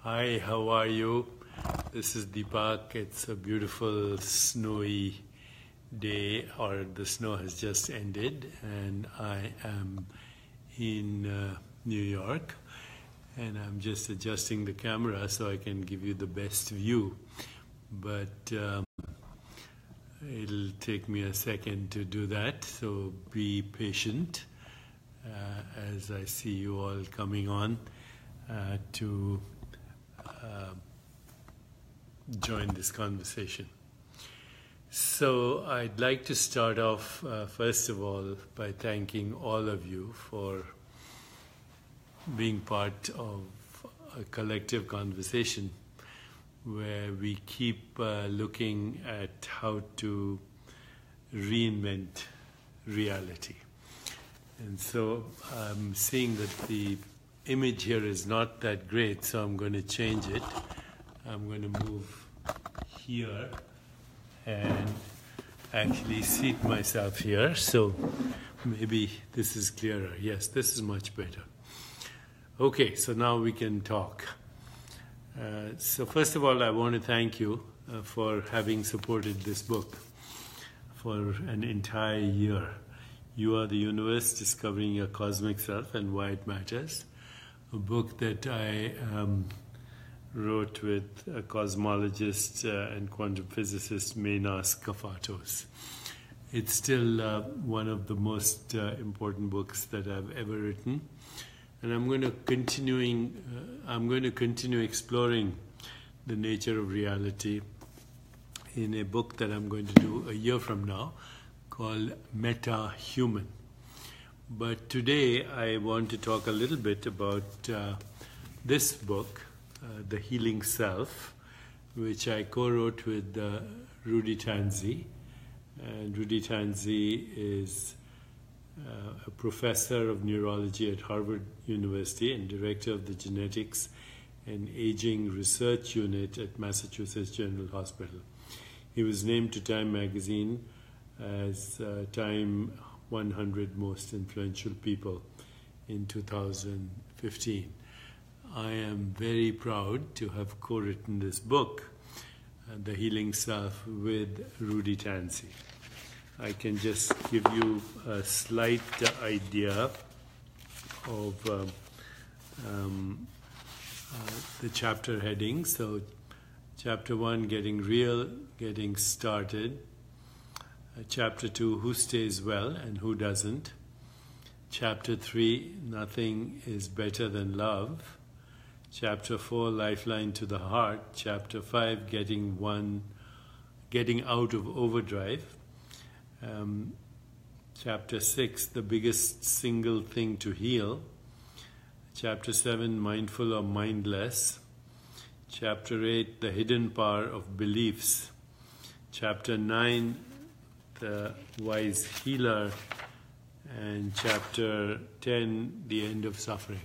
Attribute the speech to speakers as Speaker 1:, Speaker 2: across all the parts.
Speaker 1: Hi, how are you? This is Deepak. It's a beautiful snowy day, or the snow has just ended, and I am in New York, and I'm just adjusting the camera so I can give you the best view. But it'll take me a second to do that, so be patient as I see you all coming on to join this conversation. So I'd like to start off first of all by thanking all of you for being part of a collective conversation where we keep looking at how to reinvent reality. And so I'm seeing that the image here is not that great, so I'm going to change it. I'm going to move here and actually seat myself here, so maybe this is clearer. Yes, this is much better. Okay, so now we can talk. So first of all, I want to thank you for having supported this book for an entire year. You Are the Universe, Discovering Your Cosmic Self and Why It Matters, a book that I wrote with a cosmologist and quantum physicist, Menas Kafatos. It's still one of the most important books that I've ever written, and I'm going to continue exploring the nature of reality in a book that I'm going to do a year from now called Meta-Human. But today I want to talk a little bit about this book, The Healing Self, which I co-wrote with Rudy Tanzi. And Rudy Tanzi is a professor of neurology at Harvard University and director of the Genetics and Aging Research Unit at Massachusetts General Hospital. He was named to Time magazine as Time 100 Most Influential People in 2015. I am very proud to have co-written this book, The Healing Self, with Rudy Tanzi. I can just give you a slight idea of the chapter heading. So, Chapter 1, Getting Real, Getting Started. Chapter 2, Who Stays Well and Who Doesn't. Chapter 3, Nothing is Better Than Love. Chapter 4, Lifeline to the Heart. Chapter 5, Getting Out of Overdrive. Chapter 6, The Biggest Single Thing to Heal. Chapter 7, Mindful or Mindless. Chapter 8, The Hidden Power of Beliefs. Chapter 9, The Wise Healer. And Chapter 10, The End of Suffering.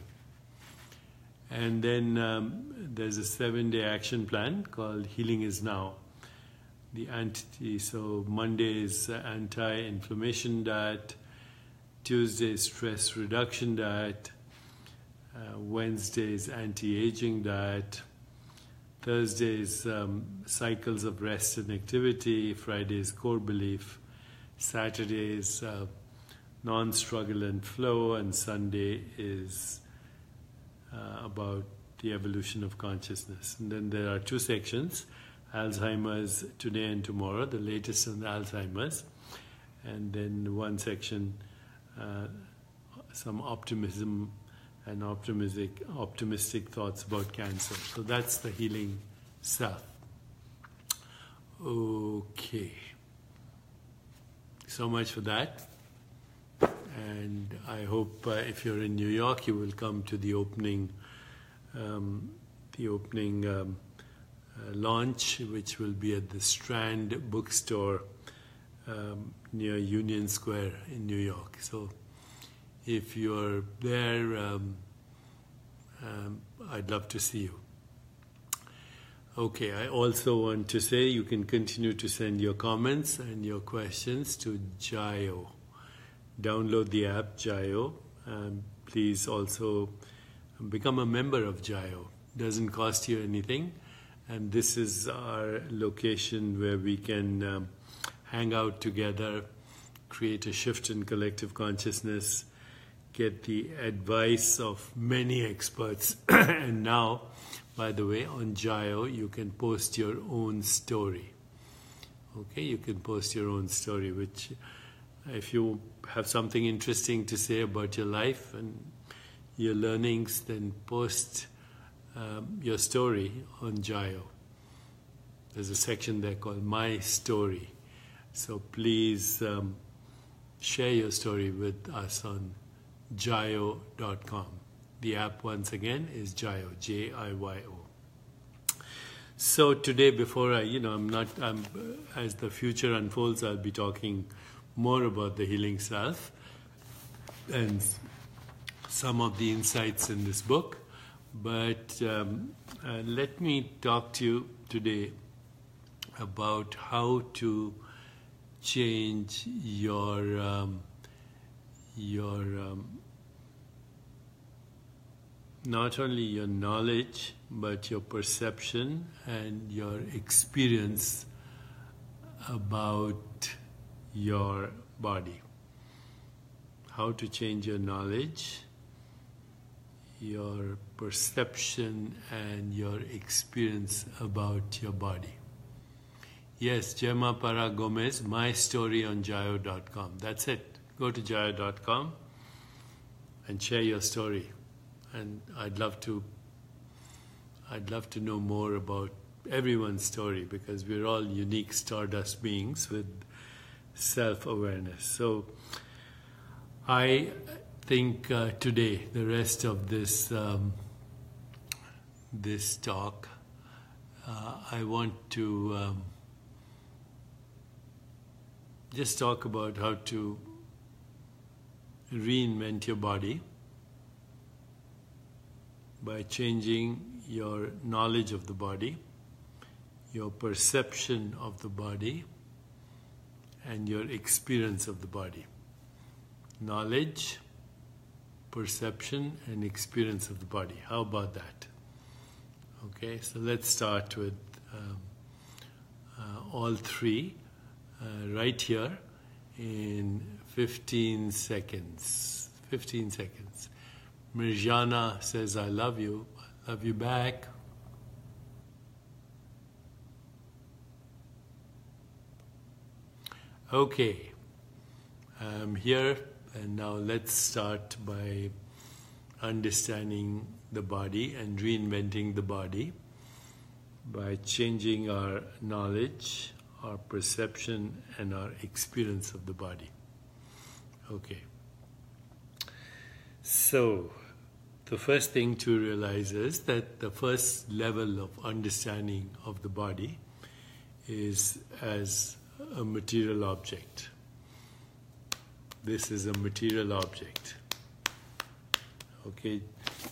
Speaker 1: And then there's a 7-day action plan called Healing is Now. So Monday is anti-inflammation diet, Tuesday is stress reduction diet, Wednesday is anti-aging diet, Thursday is cycles of rest and activity, Friday is core belief, Saturday is non-struggle and flow, and Sunday is about the evolution of consciousness. And then there are 2 sections, Alzheimer's today and tomorrow, the latest on Alzheimer's, and then 1 section, some optimism and optimistic thoughts about cancer. So that's the healing self. Okay. So much for that. And I hope if you're in New York, you will come to the opening launch, which will be at the Strand bookstore near Union Square in New York. So if you're there, I'd love to see you. Okay, I also want to say you can continue to send your comments and your questions to Jayo. Download the app Jayo. Please also become a member of Jayo. doesn't cost you anything. And this is our location where we can hang out together, create a shift in collective consciousness, get the advice of many experts. And now, by the way, on Jayo, you can post your own story. Okay, you can post your own story, which if you have something interesting to say about your life and your learnings, then post your story on Jayo. There's a section there called MyStory. So please share your story with us on Jayo.com. The app, once again, is Jayo, J-I-Y-O. So today, before as the future unfolds, I'll be talking more about the healing self and some of the insights in this book. But let me talk to you today about how to change your not only your knowledge, but your perception and your experience about your body. How to change your knowledge, your perception, and your experience about your body. Yes, Gemma Para Gomez, MyStory on Jayo.com. That's it. Go to Jayo.com and share your story. And I'd love to know more about everyone's story, because we're all unique stardust beings with self-awareness. So I think today, the rest of this this talk, I want to just talk about how to reinvent your body by changing your knowledge of the body, your perception of the body, and your experience of the body. Knowledge, perception, and experience of the body. How about that? Okay, so let's start with all three right here in 15 seconds. 15 seconds. Mirjana says, I love you. I love you back. Okay, I'm here, and now let's start by understanding the body and reinventing the body by changing our knowledge, our perception, and our experience of the body. Okay. So, the first thing to realize is that the first level of understanding of the body is as a material object. This is a material object. Okay,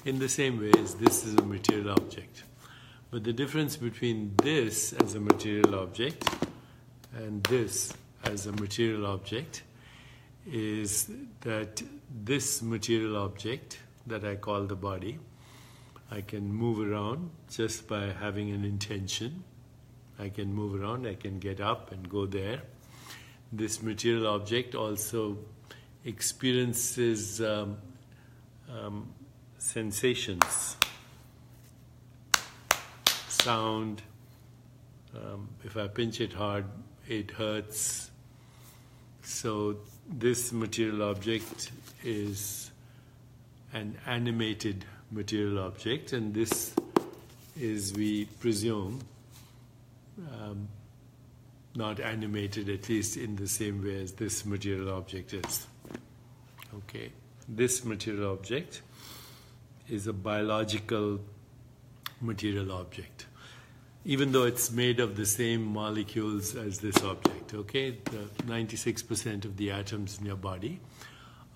Speaker 1: in the same way as this is a material object. But the difference between this as a material object and this as a material object is that this material object that I call the body, I can move around just by having an intention. I can move around, I can get up and go there. This material object also experiences sensations, sound. If I pinch it hard, it hurts. So this material object is an animated material object, and this is, we presume, not animated, at least in the same way as this material object is. Okay, this material object is a biological material object, even though it's made of the same molecules as this object. Okay, the 96% of the atoms in your body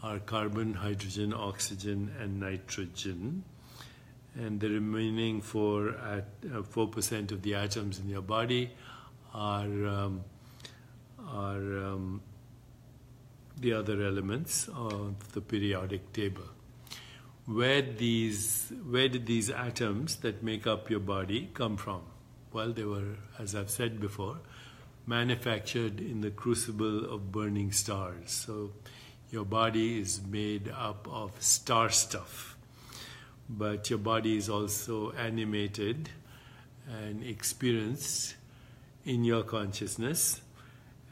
Speaker 1: are carbon, hydrogen, oxygen, and nitrogen, and the remaining 4% of the atoms in your body are the other elements of the periodic table. where did these atoms that make up your body come from? Well, they were, as I've said before, manufactured in the crucible of burning stars. So your body is made up of star stuff, but your body is also animated and experienced in your consciousness,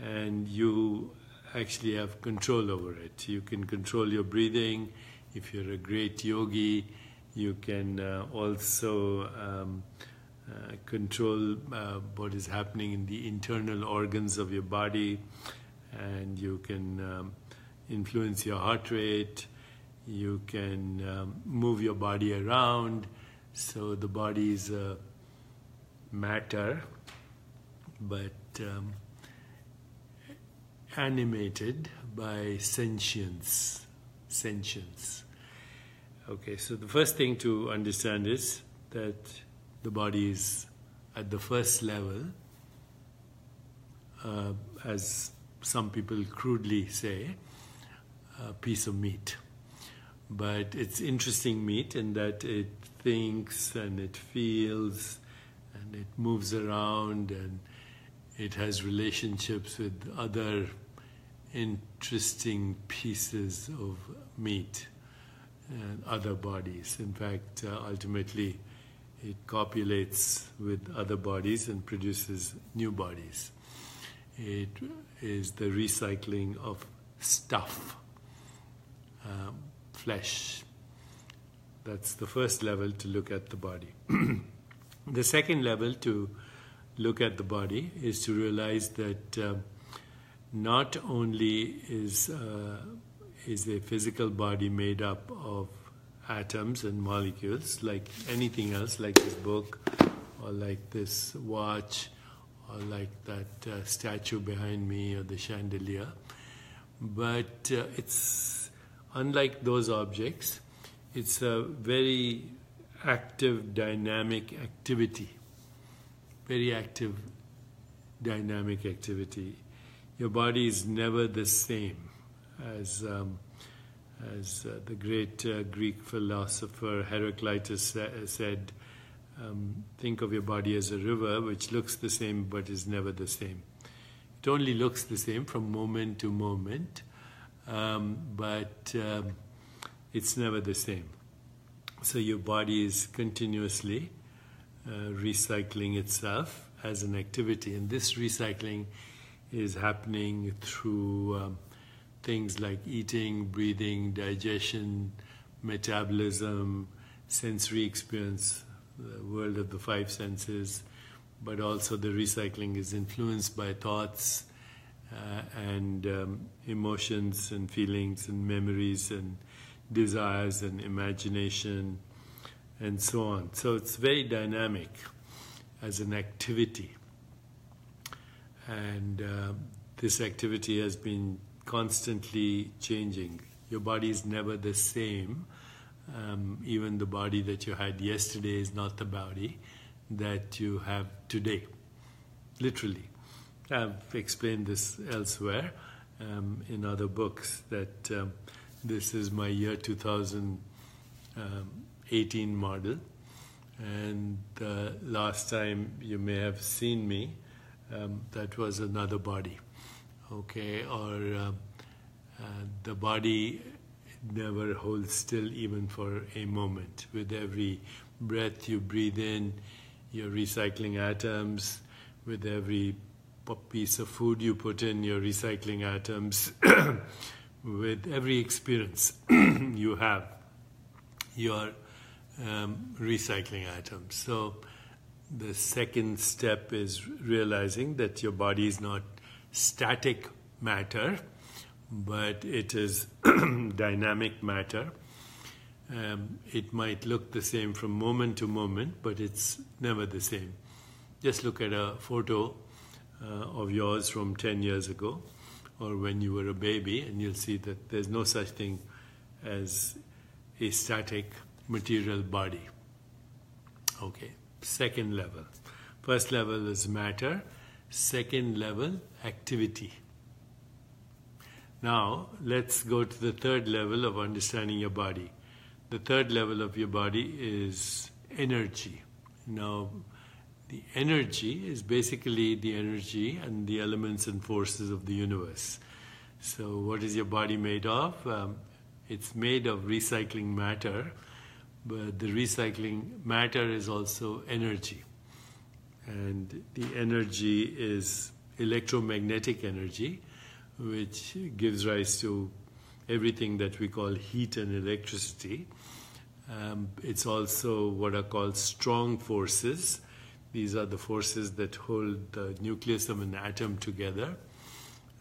Speaker 1: and you actually have control over it. You can control your breathing. If you're a great yogi, you can also control what is happening in the internal organs of your body, and you can influence your heart rate. You can move your body around. So the body is matter, but animated by sentience. Okay, so the first thing to understand is that the body is at the first level, as some people crudely say, a piece of meat. But it's interesting meat in that it thinks and it feels and it moves around and it has relationships with other interesting pieces of meat and other bodies. In fact, ultimately, it copulates with other bodies and produces new bodies. It is the recycling of stuff, flesh. That's the first level to look at the body. The second level to look at the body is to realize that not only is a physical body made up of atoms and molecules like anything else, like this book or like this watch or like that statue behind me or the chandelier, but it's unlike those objects. It's a very active, dynamic activity. Very active, dynamic activity. Your body is never the same. As the great Greek philosopher Heraclitus said, think of your body as a river which looks the same but is never the same. It only looks the same from moment to moment, but it's never the same. So your body is continuously recycling itself as an activity, and this recycling is happening through things like eating, breathing, digestion, metabolism, sensory experience, the world of the five senses, but also the recycling is influenced by thoughts and emotions and feelings and memories and desires and imagination and so on. So it's very dynamic as an activity. And this activity has been constantly changing. Your body is never the same. Even the body that you had yesterday is not the body that you have today. Literally. I've explained this elsewhere in other books that this is my year 2018 model. And the last time you may have seen me, that was another body. Okay, or the body never holds still even for a moment. With every breath you breathe in, you're recycling atoms. With every piece of food you put in, you're recycling atoms. With every experience you have, you're recycling atoms. So the second step is realizing that your body is not static matter, but it is dynamic matter. It might look the same from moment to moment, but it's never the same. Just look at a photo of yours from 10 years ago, or when you were a baby, and you'll see that there's no such thing as a static material body. Okay, second level. First level is matter. Second level, activity. Now, let's go to the third level of understanding your body. The third level of your body is energy. Now, the energy is basically the energy and the elements and forces of the universe. So what is your body made of? It's made of recycling matter, but the recycling matter is also energy. And the energy is electromagnetic energy, which gives rise to everything that we call heat and electricity. It's also what are called strong forces. These are the forces that hold the nucleus of an atom together.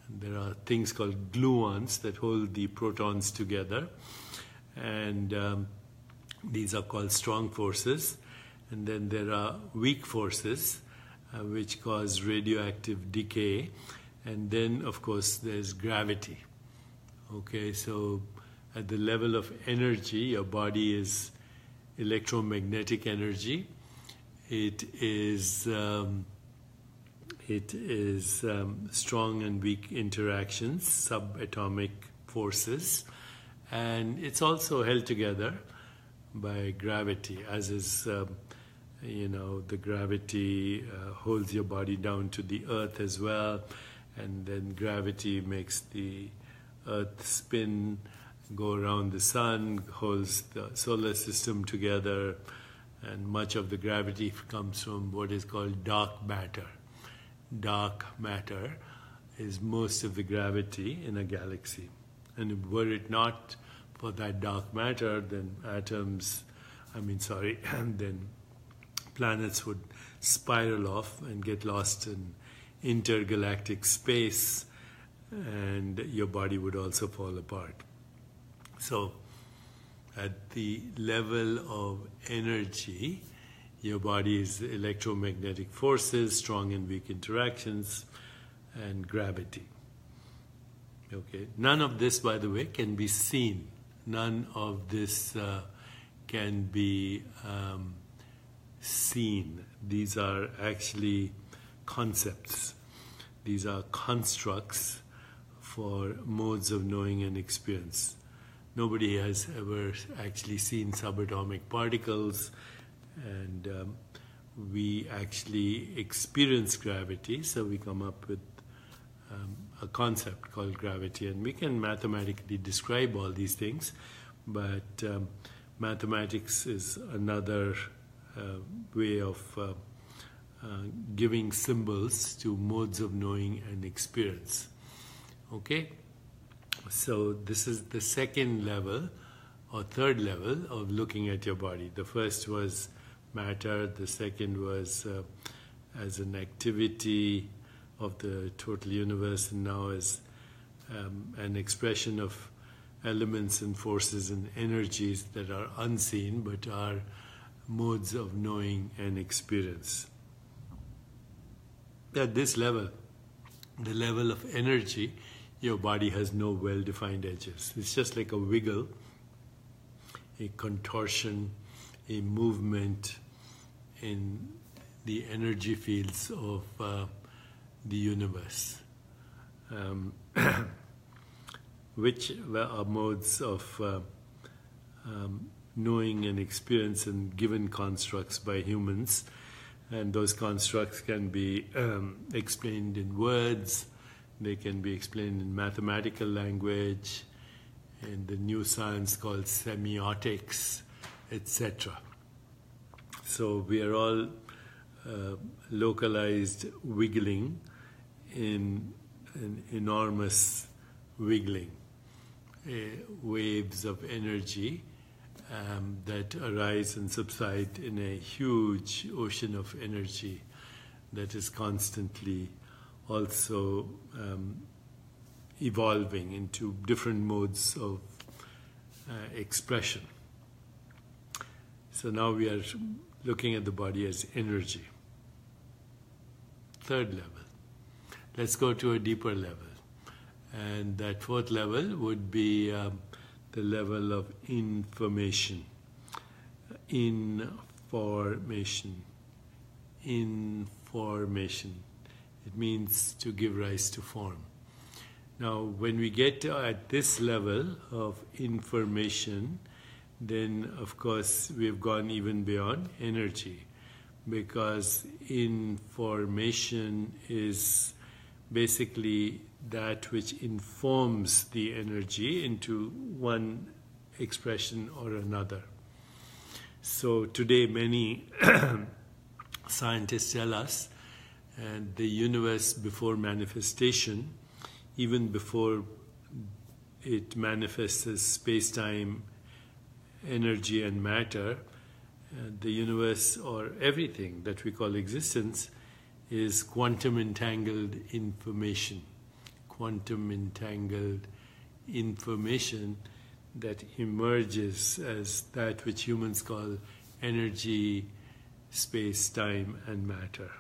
Speaker 1: And there are things called gluons that hold the protons together. And these are called strong forces. And then there are weak forces, which cause radioactive decay. And then, of course, there's gravity. Okay, so at the level of energy, your body is electromagnetic energy. It is strong and weak interactions, subatomic forces, and it's also held together by gravity, as is, the gravity holds your body down to the earth as well, and then gravity makes the earth spin, go around the sun, holds the solar system together, and much of the gravity comes from what is called dark matter. Dark matter is most of the gravity in a galaxy. And were it not for that dark matter, then then planets would spiral off and get lost in intergalactic space, and your body would also fall apart. So, at the level of energy, your body is electromagnetic forces, strong and weak interactions, and gravity. Okay. None of this, by the way, can be seen. None of this can be seen. These are actually concepts. These are constructs for modes of knowing and experience. Nobody has ever actually seen subatomic particles, and we actually experience gravity, so we come up with a concept called gravity, and we can mathematically describe all these things, but mathematics is another way of giving symbols to modes of knowing and experience. Okay? So this is the second level or third level of looking at your body. The first was matter, the second was as an activity of the total universe, and now as an expression of elements and forces and energies that are unseen but are modes of knowing and experience. At this level, the level of energy, your body has no well-defined edges. It's just like a wiggle, a contortion, a movement in the energy fields of the universe, which are modes of knowing and experience and given constructs by humans. And those constructs can be explained in words, they can be explained in mathematical language, in the new science called semiotics, etc. So we are all localized wiggling in an enormous wiggling, waves of energy that arise and subside in a huge ocean of energy that is constantly also evolving into different modes of expression. So now we are looking at the body as energy. Third level. Let's go to a deeper level. And that fourth level would be the level of information. Information. Information. It means to give rise to form. Now, when we get at this level of information, then of course we've gone even beyond energy, because information is basically that which informs the energy into one expression or another. So today many scientists tell us and the universe before manifestation, even before it manifests as space-time, energy and matter, the universe or everything that we call existence is quantum entangled information. Quantum entangled information that emerges as that which humans call energy, space, time and matter.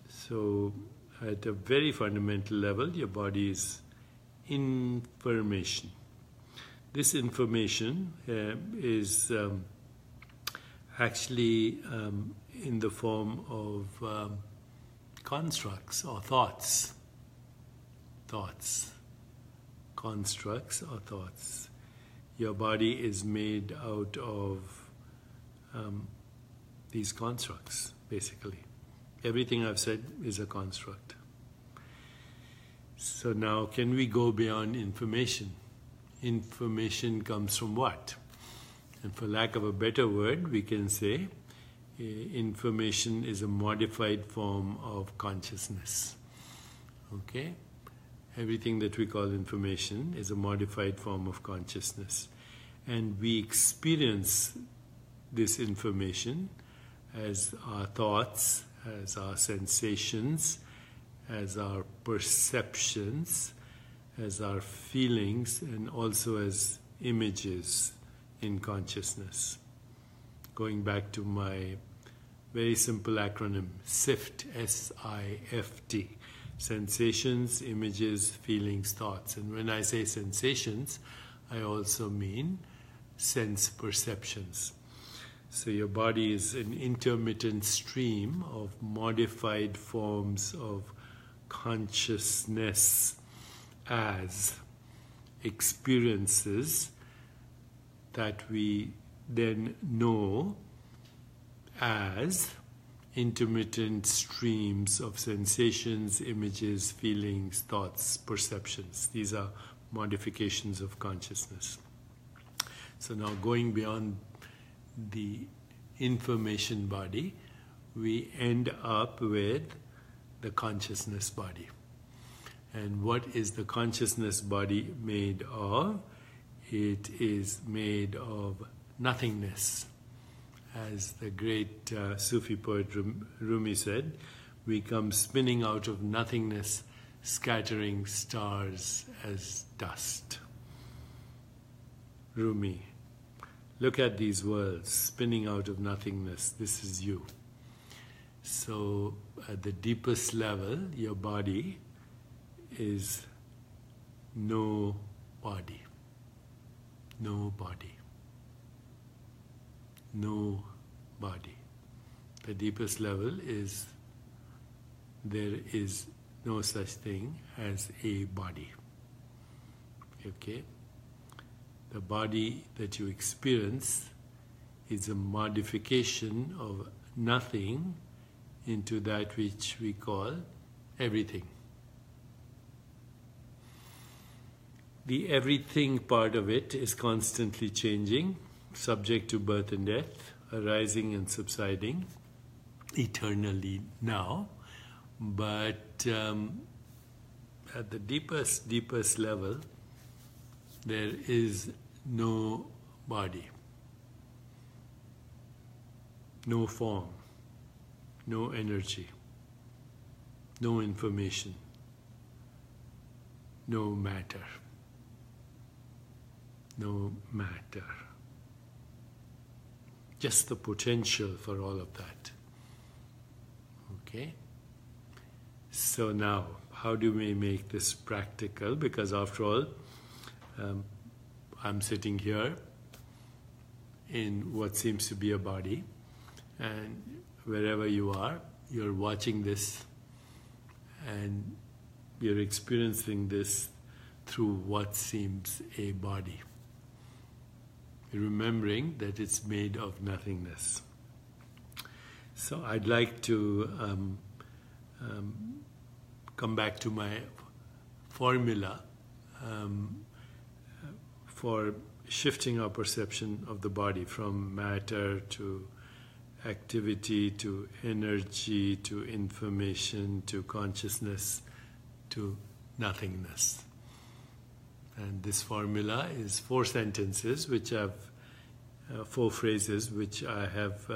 Speaker 1: So at a very fundamental level, your body is information. This information is actually in the form of constructs or thoughts. Constructs or thoughts. Your body is made out of these constructs, basically. Everything I've said is a construct. So now, can we go beyond information? Information comes from what? And for lack of a better word, we can say information is a modified form of consciousness. Okay? Everything that we call information is a modified form of consciousness. And we experience this information as our thoughts, as our sensations, as our perceptions, as our feelings, and also as images in consciousness. Going back to my very simple acronym, SIFT, S-I-F-T. Sensations, images, feelings, thoughts. And when I say sensations, I also mean sense perceptions. So your body is an intermittent stream of modified forms of consciousness as experiences that we then know as intermittent streams of sensations, images, feelings, thoughts, perceptions. These are modifications of consciousness. So now going beyond the information body, we end up with the consciousness body. And what is the consciousness body made of? It is made of nothingness. As the great Sufi poet Rumi said, we come spinning out of nothingness, scattering stars as dust. Rumi, look at these worlds, spinning out of nothingness. This is you. So at the deepest level, your body is no body. No body. No body. The deepest level is there is no such thing as a body. Okay? The body that you experience is a modification of nothing into that which we call everything. The everything part of it is constantly changing, subject to birth and death, arising and subsiding, eternally now. But at the deepest level, there is no body, no form, no energy, no information, no matter. No matter. Just the potential for all of that. Okay? So now, how do we make this practical? Because after all, I'm sitting here in what seems to be a body, and wherever you are, you're watching this and you're experiencing this through what seems a body. remembering that it's made of nothingness. So I'd like to come back to my formula for shifting our perception of the body from matter to activity to energy to information to consciousness to nothingness. And this formula is 4 sentences, which have 4 phrases, which I have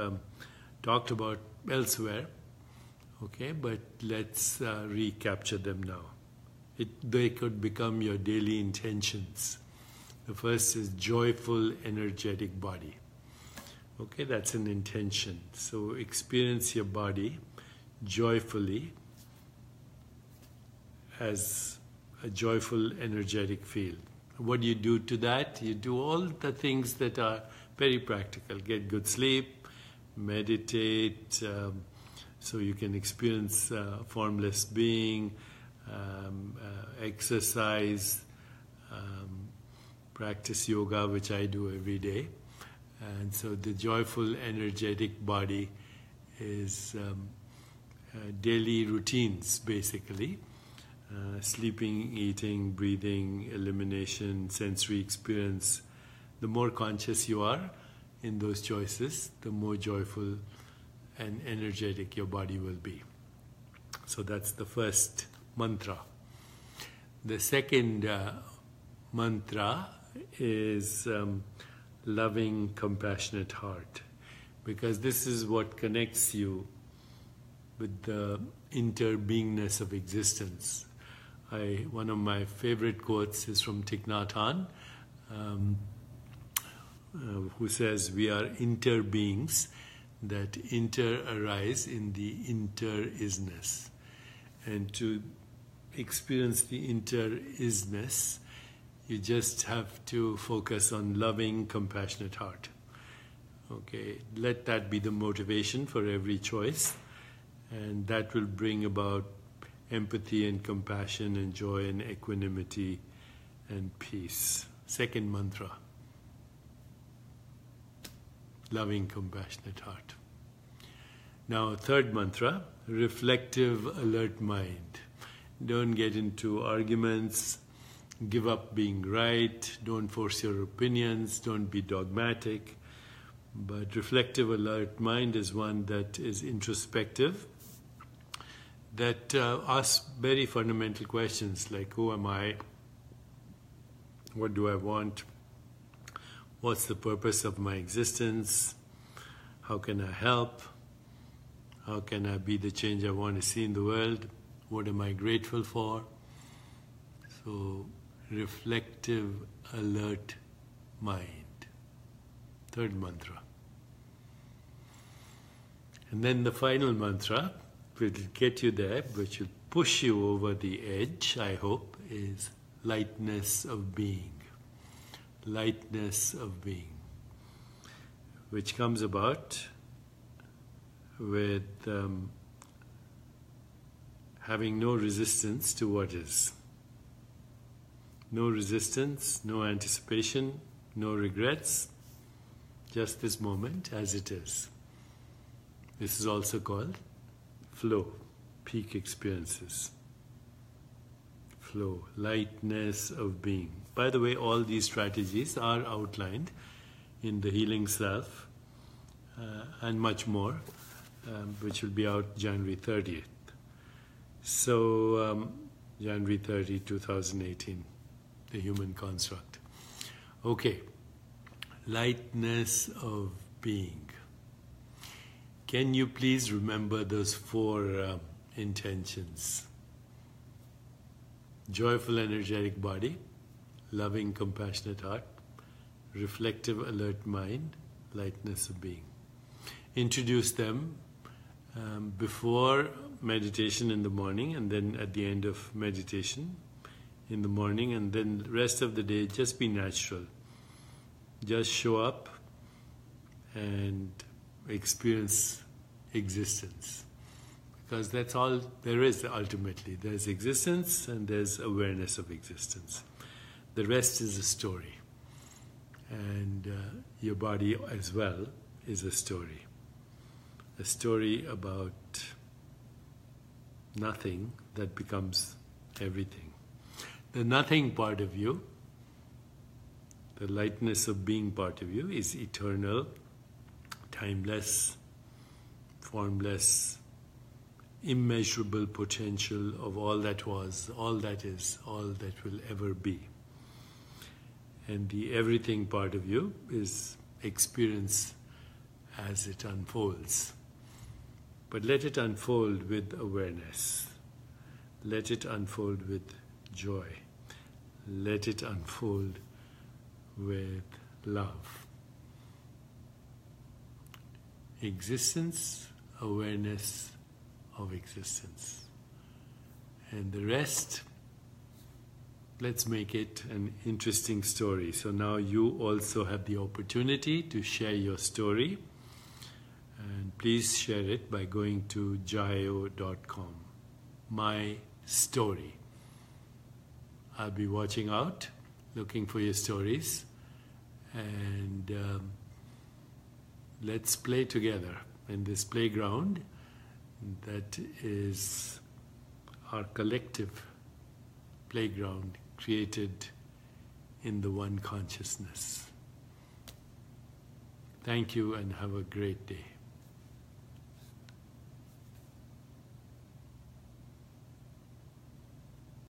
Speaker 1: talked about elsewhere. Okay, but let's recapture them now. They could become your daily intentions. The first is joyful, energetic body. Okay, that's an intention. So experience your body joyfully as a joyful, energetic field. What do you do to that? You do all the things that are very practical. Get good sleep, meditate, so you can experience formless being, exercise, practice yoga, which I do every day. And so the joyful, energetic body is daily routines, basically. Sleeping, eating, breathing, elimination, sensory experience. The more conscious you are in those choices, the more joyful and energetic your body will be. So that's the first mantra. The second mantra is loving, compassionate heart, because this is what connects you with the interbeingness of existence. One of my favorite quotes is from Thich Nhat Hanh, who says, "We are interbeings that inter-arise in the inter-isness." And to experience the inter-isness, you just have to focus on loving, compassionate heart. Okay, let that be the motivation for every choice, and that will bring about empathy and compassion and joy and equanimity and peace. Second mantra, loving, compassionate heart. Now, third mantra, reflective, alert mind. Don't get into arguments. Give up being right. Don't force your opinions. Don't be dogmatic. But reflective, alert mind is one that is introspective, that asks very fundamental questions like, who am I? What do I want? What's the purpose of my existence? How can I help? How can I be the change I want to see in the world? What am I grateful for? So, reflective, alert mind. Third mantra. And then the final mantra, which will get you there, which will push you over the edge, I hope, is lightness of being. Lightness of being. Which comes about with having no resistance to what is. No resistance, no anticipation, no regrets, just this moment as it is. This is also called flow, peak experiences. Flow, lightness of being. By the way, all these strategies are outlined in The Healing Self and much more, which will be out January 30th. So, January 30, 2018, The Human Construct. Okay, lightness of being. Can you please remember those 4 intentions? Joyful, energetic body, loving, compassionate heart, reflective, alert mind, lightness of being. Introduce them before meditation in the morning, and then at the end of meditation in the morning, and then the rest of the day, just be natural. Just show up and experience existence. Because that's all there is ultimately. There's existence and there's awareness of existence. The rest is a story. And your body as well is a story about nothing that becomes everything. The nothing part of you, the lightness of being part of you, is eternal, timeless, formless, immeasurable potential of all that was, all that is, all that will ever be. And the everything part of you is experience as it unfolds. But let it unfold with awareness. Let it unfold with joy. Let it unfold with love. Existence, awareness of existence. And the rest, let's make it an interesting story. So now you also have the opportunity to share your story. And please share it by going to jayo.com. MyStory. I'll be watching out, looking for your stories. And let's play together in this playground that is our collective playground created in the one consciousness. Thank you and have a great day.